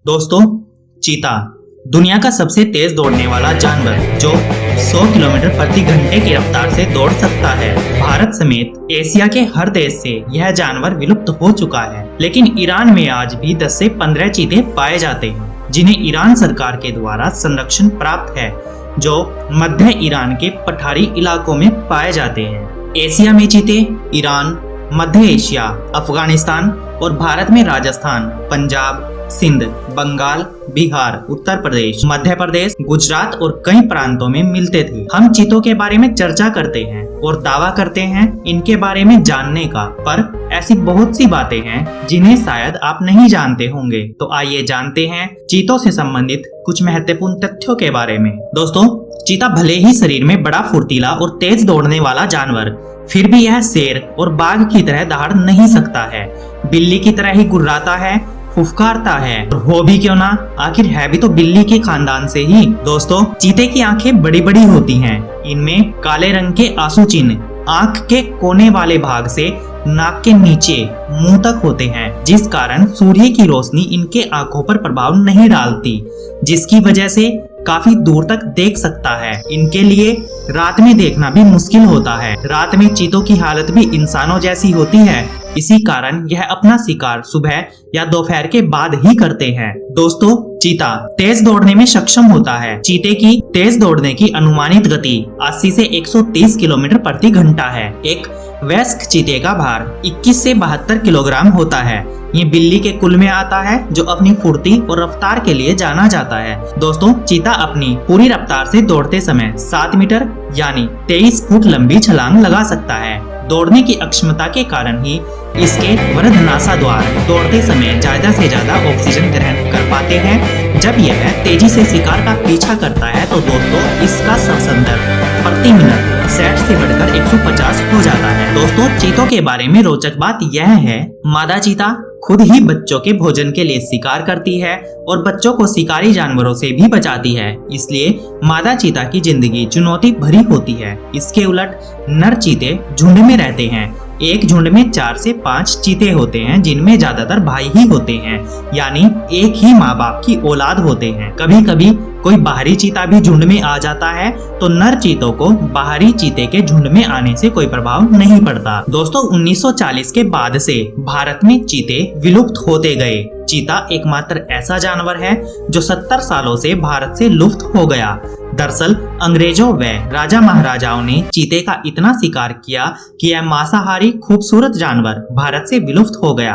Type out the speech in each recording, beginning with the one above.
दोस्तों, चीता दुनिया का सबसे तेज दौड़ने वाला जानवर जो 100 किलोमीटर प्रति घंटे की रफ्तार से दौड़ सकता है। भारत समेत एशिया के हर देश से यह जानवर विलुप्त हो चुका है, लेकिन ईरान में आज भी 10 से 15 चीते पाए जाते हैं, जिन्हें ईरान सरकार के द्वारा संरक्षण प्राप्त है, जो मध्य ईरान के पठारी इलाकों में पाए जाते हैं। एशिया में चीते ईरान, मध्य एशिया, अफगानिस्तान और भारत में राजस्थान, पंजाब, सिंध, बंगाल, बिहार, उत्तर प्रदेश, मध्य प्रदेश, गुजरात और कई प्रांतों में मिलते थे। हम चीतों के बारे में चर्चा करते हैं और दावा करते हैं इनके बारे में जानने का, पर ऐसी बहुत सी बातें हैं जिन्हें शायद आप नहीं जानते होंगे। तो आइए जानते हैं चीतों से संबंधित कुछ महत्वपूर्ण तथ्यों के बारे में। दोस्तों, चीता भले ही शरीर में बड़ा, फुर्तीला और तेज दौड़ने वाला जानवर, फिर भी यह शेर और बाघ की तरह दहाड़ नहीं सकता है। बिल्ली की तरह ही गुर्राता है, फुफकारता है, और हो भी क्यों ना, आखिर है भी तो बिल्ली के खानदान से ही। दोस्तों, चीते की आंखें बड़ी बड़ी होती हैं। इनमें काले रंग के आंसू चिन्ह आंख के कोने वाले भाग से नाक के नीचे मुंह तक होते हैं, जिस कारण सूर्य की रोशनी इनके आंखों पर प्रभाव नहीं डालती, जिसकी वजह से काफी दूर तक देख सकता है। इनके लिए रात में देखना भी मुश्किल होता है। रात में चीतों की हालत भी इंसानों जैसी होती है, इसी कारण यह अपना शिकार सुबह या दोपहर के बाद ही करते हैं। दोस्तों, चीता तेज दौड़ने में सक्षम होता है। चीते की तेज दौड़ने की अनुमानित गति 80 से 130 किलोमीटर प्रति घंटा है। एक वयस्क चीते का भार 21 से 72 किलोग्राम होता है। ये बिल्ली के कुल में आता है, जो अपनी फुर्ती और रफ्तार के लिए जाना जाता है। दोस्तों, चीता अपनी पूरी रफ्तार से दौड़ते समय 7 मीटर यानी 23 फुट लंबी छलांग लगा सकता है। दौड़ने की अक्षमता के कारण ही इसके वृहद नासाद्वार दौड़ते समय ज्यादा से ज्यादा ऑक्सीजन ग्रहण कर पाते हैं। जब यह तेजी से शिकार का पीछा करता है तो दोस्तों, इसका श्वसन दर प्रति मिनट 60 से बढ़कर 150 हो जाता है। दोस्तों, चीतों के बारे में रोचक बात यह है, मादा चीता खुद ही बच्चों के भोजन के लिए शिकार करती है और बच्चों को शिकारी जानवरों से भी बचाती है, इसलिए मादा चीता की जिंदगी चुनौती भरी होती है। इसके उलट नर चीते झुंड में रहते हैं। एक झुंड में 4 से 5 चीते होते हैं, जिनमें ज्यादातर भाई ही होते हैं, यानी एक ही माँ बाप की औलाद होते हैं। कभी कभी कोई बाहरी चीता भी झुंड में आ जाता है, तो नर चीतों को बाहरी चीते के झुंड में आने से कोई प्रभाव नहीं पड़ता। दोस्तों, 1940 के बाद से भारत में चीते विलुप्त होते गए। चीता एकमात्र ऐसा जानवर है जो 70 सालों से भारत से लुप्त हो गया। दरअसल अंग्रेजों व राजा महाराजाओं ने चीते का इतना शिकार किया कि यह मांसाहारी खूबसूरत जानवर भारत से विलुप्त हो गया।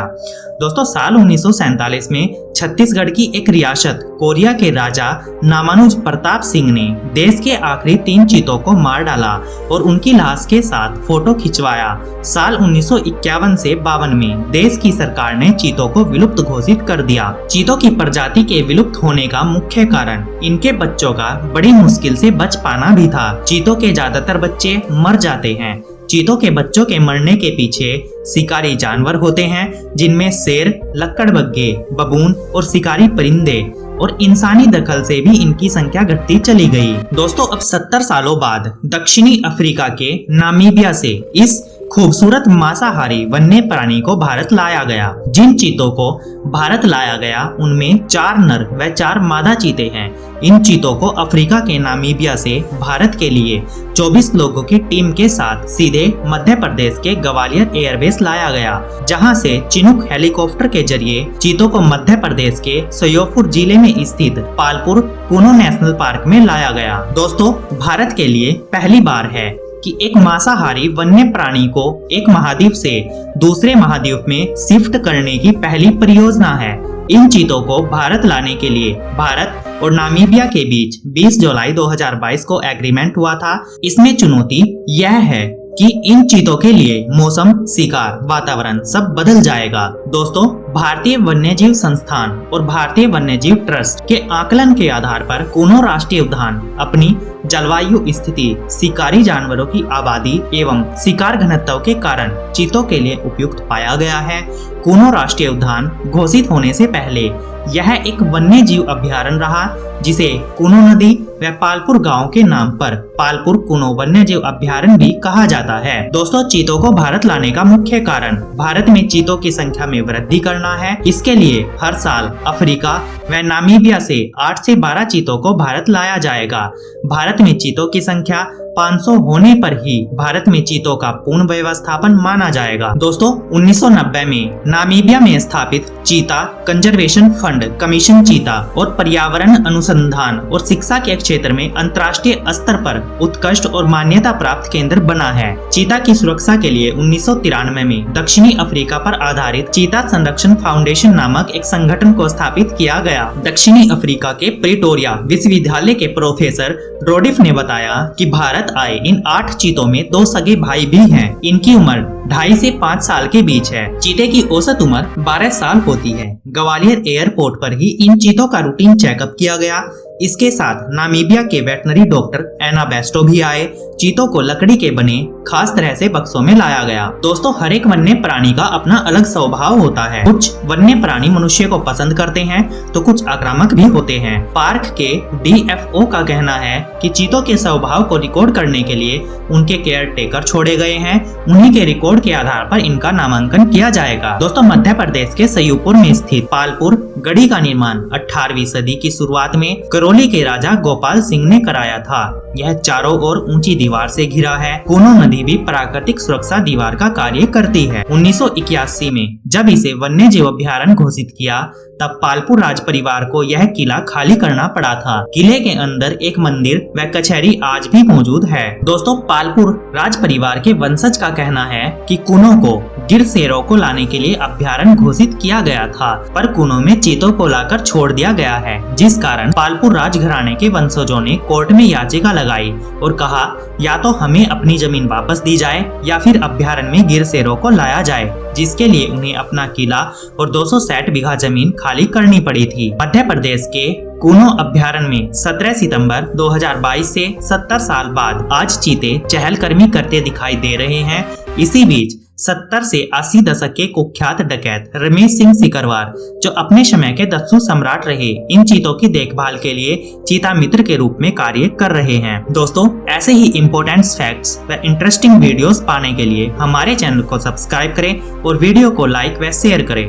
दोस्तों, साल 1947 में छत्तीसगढ़ की एक रियासत कोरिया के राजा नामानुज प्रताप सिंह ने देश के आखिरी 3 चीतों को मार डाला और उनकी लाश के साथ फोटो खिंचवाया। साल 1951 से 52 में देश की सरकार ने चीतों को विलुप्त घोषित कर दिया। चीतों की प्रजाति के विलुप्त होने का मुख्य कारण इनके बच्चों का बड़ी मुश्किल से बच पाना भी था। चीतों के ज्यादातर बच्चे मर जाते हैं। चीतों के बच्चों के मरने के पीछे शिकारी जानवर होते हैं, जिनमें शेर, लक्कड़बग्घे, बबून और शिकारी परिंदे, और इंसानी दखल से भी इनकी संख्या घटती चली गई। दोस्तों, अब 70 सालों बाद दक्षिणी अफ्रीका के नामीबिया से इस खूबसूरत मांसाहारी वन्य प्राणी को भारत लाया गया। जिन चीतों को भारत लाया गया उनमें 4 नर व 4 मादा चीते हैं। इन चीतों को अफ्रीका के नामीबिया से भारत के लिए 24 लोगों की टीम के साथ सीधे मध्य प्रदेश के ग्वालियर एयरबेस लाया गया, जहां से चिनूक हेलीकॉप्टर के जरिए चीतों को मध्य प्रदेश के श्योपुर जिले में स्थित पालपुर कुनो नेशनल पार्क में लाया गया। दोस्तों, भारत के लिए पहली बार है कि एक मांसाहारी वन्य प्राणी को एक महाद्वीप से दूसरे महाद्वीप में शिफ्ट करने की पहली परियोजना है। इन चीतों को भारत लाने के लिए भारत और नामीबिया के बीच 20 जुलाई 2022 को एग्रीमेंट हुआ था। इसमें चुनौती यह है कि इन चीतों के लिए मौसम, शिकार, वातावरण सब बदल जाएगा। दोस्तों, भारतीय वन्यजीव संस्थान और भारतीय वन्यजीव ट्रस्ट के आकलन के आधार पर कुनो राष्ट्रीय उद्यान अपनी जलवायु स्थिति, शिकारी जानवरों की आबादी एवं शिकार घनत्व के कारण चीतों के लिए उपयुक्त पाया गया है। कुनो राष्ट्रीय उद्यान घोषित होने से पहले यह एक वन्य जीव अभ्यारण्य रहा, जिसे कुनो नदी व पालपुर गांव के नाम पर पालपुर कुनो वन्य जीव अभ्यारण्य भी कहा जाता है। दोस्तों, चीतों को भारत लाने का मुख्य कारण भारत में चीतों की संख्या में वृद्धि करना करना है। इसके लिए हर साल अफ्रीका व नामीबिया से 8 से 12 चीतों को भारत लाया जाएगा। भारत में चीतों की संख्या 500 होने पर ही भारत में चीतों का पूर्ण व्यवस्थापन माना जाएगा। दोस्तों 1990 में नामीबिया में स्थापित चीता कंजर्वेशन फंड कमीशन चीता और पर्यावरण अनुसंधान और शिक्षा के क्षेत्र में अंतर्राष्ट्रीय स्तर पर उत्कृष्ट और मान्यता प्राप्त केंद्र बना है। चीता की सुरक्षा के लिए 1993 में दक्षिणी अफ्रीका पर आधारित चीता संरक्षण फाउंडेशन नामक एक संगठन को स्थापित किया गया। दक्षिणी अफ्रीका के प्रिटोरिया विश्वविद्यालय के प्रोफेसर रोडिफ ने बताया कि भारत आए इन 8 चीतों में 2 सगे भाई भी हैं। इनकी उम्र 2.5 से 5 साल के बीच है। चीते की औसत उम्र 12 साल होती है। ग्वालियर एयरपोर्ट पर ही इन चीतों का रूटीन चेकअप किया गया। इसके साथ नामीबिया के वेटनरी डॉक्टर एना बेस्टो भी आए। चीतों को लकड़ी के बने खास तरह से बक्सों में लाया गया। दोस्तों हर एक वन्य प्राणी का अपना अलग स्वभाव होता है। कुछ वन्य प्राणी मनुष्य को पसंद करते हैं तो कुछ आक्रामक भी होते हैं। पार्क के DFO का कहना है कि चीतों के स्वभाव को रिकॉर्ड करने के लिए उनके केयर टेकर छोड़े गए हैं। उन्हीं के रिकॉर्ड के आधार पर इनका नामांकन किया जाएगा। दोस्तों मध्य प्रदेश के सयूपुर में स्थित पालपुर गढ़ी का निर्माण 18वीं सदी की शुरुआत में करौली के राजा गोपाल सिंह ने कराया था। यह चारों ओर ऊंची दीवार से घिरा है। कोनो नदी भी प्राकृतिक सुरक्षा दीवार का कार्य करती है। 1981 में जब इसे वन्य जीव अभ्यारण्य घोषित किया तब पालपुर राज परिवार को यह किला खाली करना पड़ा था। किले के अंदर एक मंदिर व कचहरी आज भी मौजूद है। दोस्तों पालपुर राज परिवार के वंशज का कहना है कि कुनों को गिर शेरों को लाने के लिए अभ्यारण्य घोषित किया गया था, पर कुनों में चीतों को लाकर छोड़ दिया गया है, जिस कारण पालपुर राजघराने के वंशजों ने कोर्ट में याचिका लगाई और कहा या तो हमें अपनी जमीन वापस दी जाए या फिर अभ्यारण्य में गिर शेरों को लाया जाए, जिसके लिए उन्हें अपना किला और 260 बीघा जमीन खाली करनी पड़ी थी। मध्य प्रदेश के कूनो अभ्यारण्य में 17 सितंबर 2022 से 70 साल बाद आज चीते चहलकदमी करते दिखाई दे रहे हैं। इसी बीच 70 से 80 दशक के कुख्यात डकैत रमेश सिंह सिकरवार, जो अपने समय के दस्यु सम्राट रहे, इन चीतों की देखभाल के लिए चीता मित्र के रूप में कार्य कर रहे हैं। दोस्तों ऐसे ही इम्पोर्टेंट फैक्ट्स व इंटरेस्टिंग वीडियोस पाने के लिए हमारे चैनल को सब्सक्राइब करें और वीडियो को लाइक व शेयर करें।